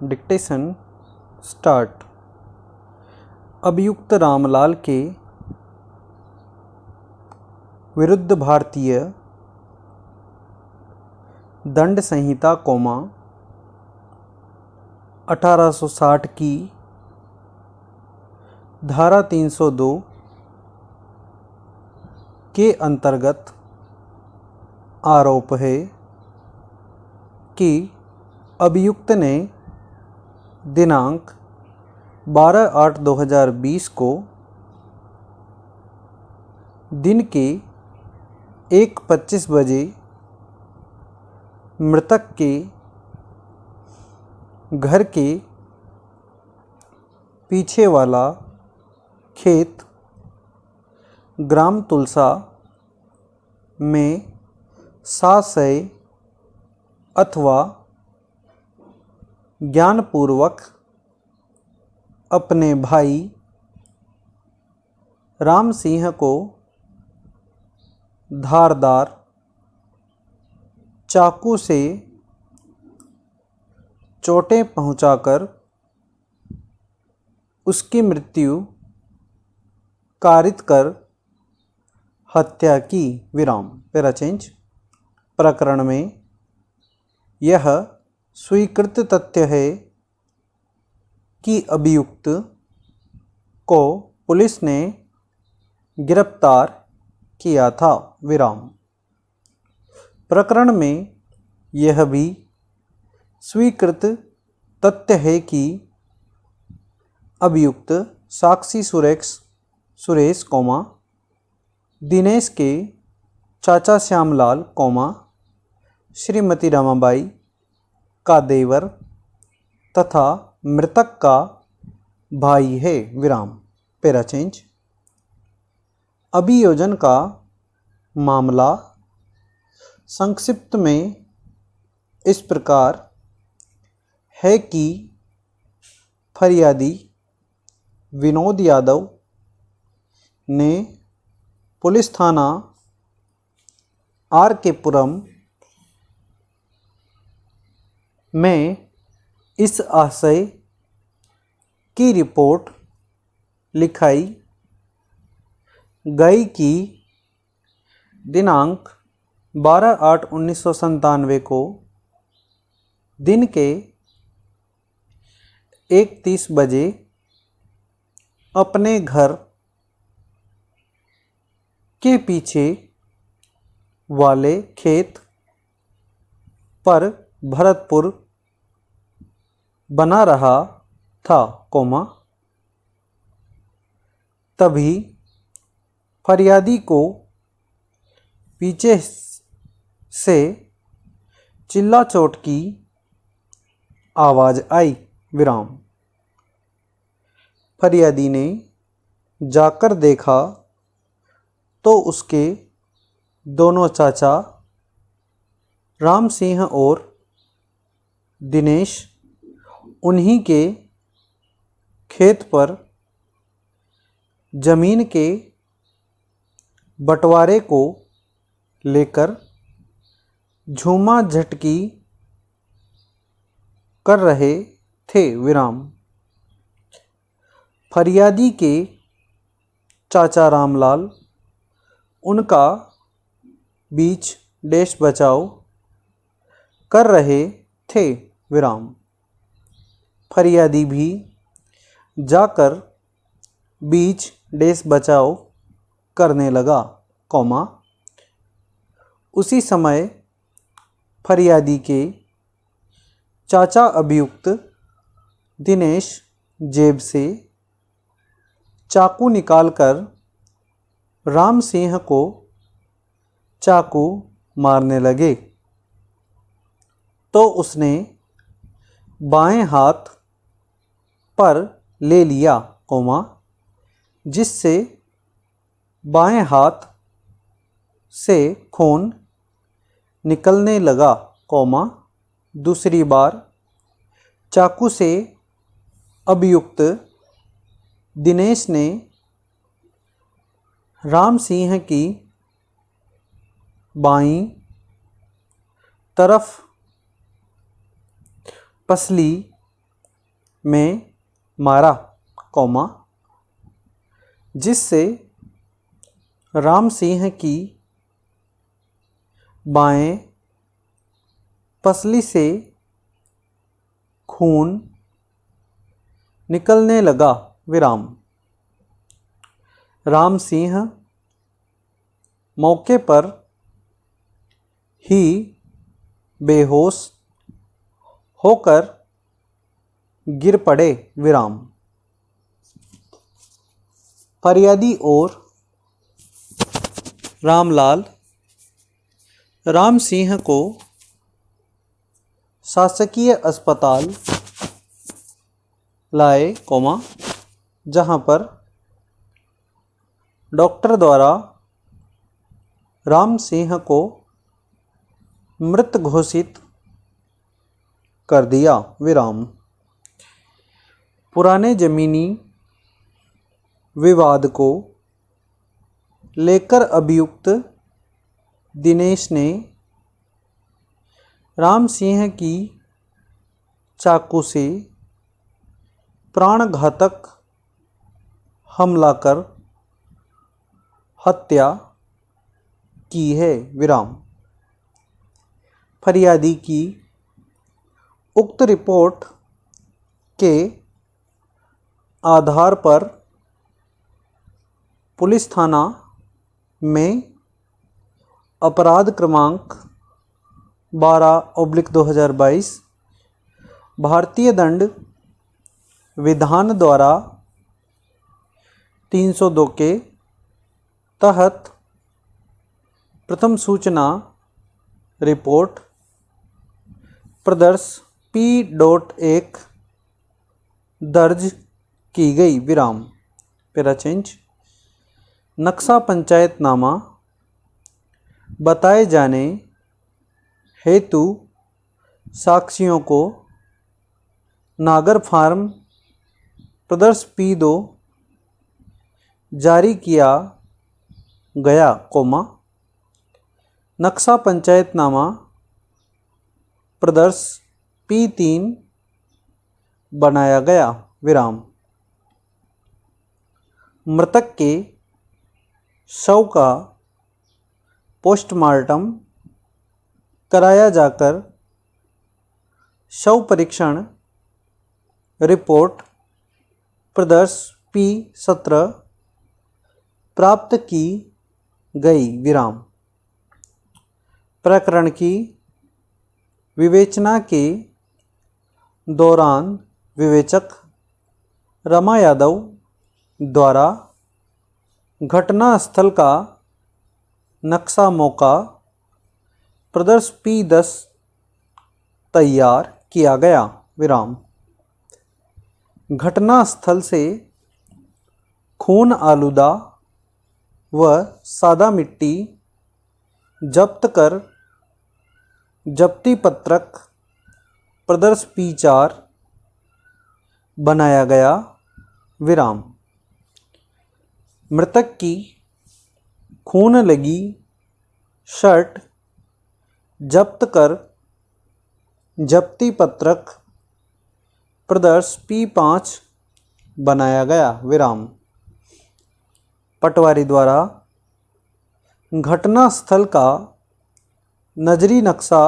Dictation start. अभियुक्त रामलाल के विरुद्ध भारतीय दंड संहिता 1860 की धारा 302 के अंतर्गत आरोप है कि अभियुक्त ने दिनांक 12/8/2020 को दिन के 1:25 बजे मृतक के घर के पीछे वाला खेत ग्राम तुलसा में साशय अथवा ज्ञानपूर्वक अपने भाई राम सिंह को धारदार चाकू से चोटें पहुंचाकर उसकी मृत्यु कारित कर हत्या की। विराम। Para change. प्रकरण में यह स्वीकृत तथ्य है कि अभियुक्त को पुलिस ने गिरफ्तार किया था। विराम। प्रकरण में यह भी स्वीकृत तथ्य है कि अभियुक्त साक्षी सुरेश दिनेश के चाचा श्यामलाल श्रीमती रमाबाई का देवर तथा मृतक का भाई है। विराम। Para change. अभियोजन का मामला संक्षिप्त में इस प्रकार है कि फरियादी विनोद यादव ने पुलिस थाना RK पुरम में इस आशय की रिपोर्ट लिखाई गई कि दिनांक 12/8/1997 को दिन के 1:30 बजे अपने घर के पीछे वाले खेत पर भरतपुर बना रहा था, तभी फरियादी को पीछे से चिल्ला चोट की आवाज़ आई। विराम। फरियादी ने जाकर देखा तो उसके दोनों चाचा राम सिंह और दिनेश उन्हीं के खेत पर जमीन के बंटवारे को लेकर झूमा झटकी कर रहे थे। विराम। फरियादी के चाचा रामलाल उनका बीच देश बचाव कर रहे थे। विराम। फरियादी भी जाकर बीच देश बचाव करने लगा, उसी समय फरियादी के चाचा अभियुक्त दिनेश जेब से चाकू निकालकर राम सिंह को चाकू मारने लगे तो उसने बाएं हाथ पर ले लिया, जिससे बाएं हाथ से खून निकलने लगा, दूसरी बार चाकू से अभियुक्त दिनेश ने राम सिंह की बाईं तरफ पसली में मारा, कौमा, जिससे राम सिंह की बाएं पसली से खून निकलने लगा, विराम। राम सिंह मौके पर ही बेहोश होकर गिर पड़े, विराम। फरियादी और रामलाल राम सिंह को शासकीय अस्पताल लाए, कौमा, जहां पर डॉक्टर द्वारा राम सिंह को मृत घोषित कर दिया, विराम। पुराने जमीनी विवाद को लेकर अभियुक्त दिनेश ने राम सिंह की चाकू से प्राणघातक हमला कर हत्या की है, विराम। फरियादी की उक्त रिपोर्ट के आधार पर पुलिस थाना में अपराध क्रमांक 12/2022 भारतीय दंड विधान द्वारा 302 के तहत प्रथम सूचना रिपोर्ट प्रदर्श P.1 दर्ज की गई, विराम। Para change. नक्शा पंचायतनामा बताए जाने हेतु साक्षियों को नागर फार्म प्रदर्श P2 जारी किया गया, कौमा, नक्शा पंचायतनामा प्रदर्श P3 बनाया गया, विराम। मृतक के शव का पोस्टमार्टम कराया जाकर शव परीक्षण रिपोर्ट प्रदर्श P17 प्राप्त की गई, विराम। प्रकरण की विवेचना के दौरान विवेचक रमा यादव द्वारा घटना स्थल का नक्शा मौका प्रदर्श P10 तैयार किया गया, विराम। घटना स्थल से खून आलूदा व सादा मिट्टी जब्त कर जब्ती पत्रक प्रदर्श P4 बनाया गया, विराम। मृतक की खून लगी शर्ट जब्त कर जब्ती पत्रक प्रदर्श P5 बनाया गया, विराम। पटवारी द्वारा घटना स्थल का नजरी नक्शा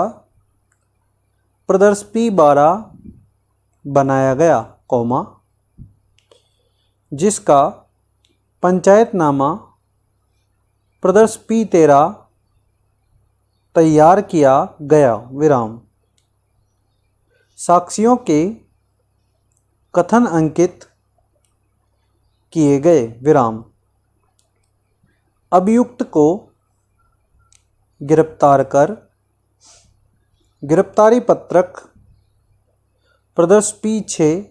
प्रदर्श P12 बनाया गया, कौमा, जिसका पंचायतनामा प्रदर्श P13 तैयार किया गया, विराम। साक्षियों के कथन अंकित किए गए, विराम। अभियुक्त को गिरफ्तार कर गिरफ्तारी पत्रक प्रदर्श P6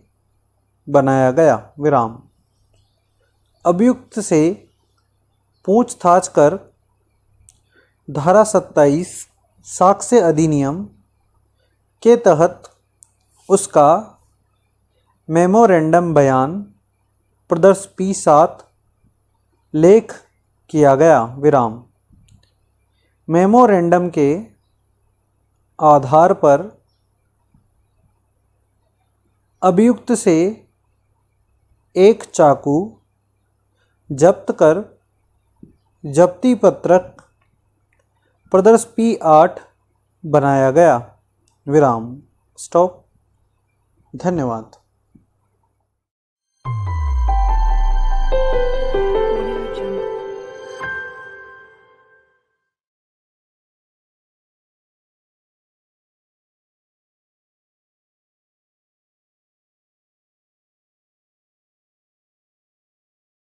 बनाया गया, विराम। अभियुक्त से पूछताछ कर धारा 27 साक्ष्य अधिनियम के तहत उसका मेमोरेंडम बयान प्रदर्श P7 लेख किया गया, विराम। मेमोरेंडम के आधार पर अभियुक्त से एक चाकू जब्त कर जब्ती पत्रक प्रदर्श P8 बनाया गया। विराम। स्टॉप। धन्यवाद।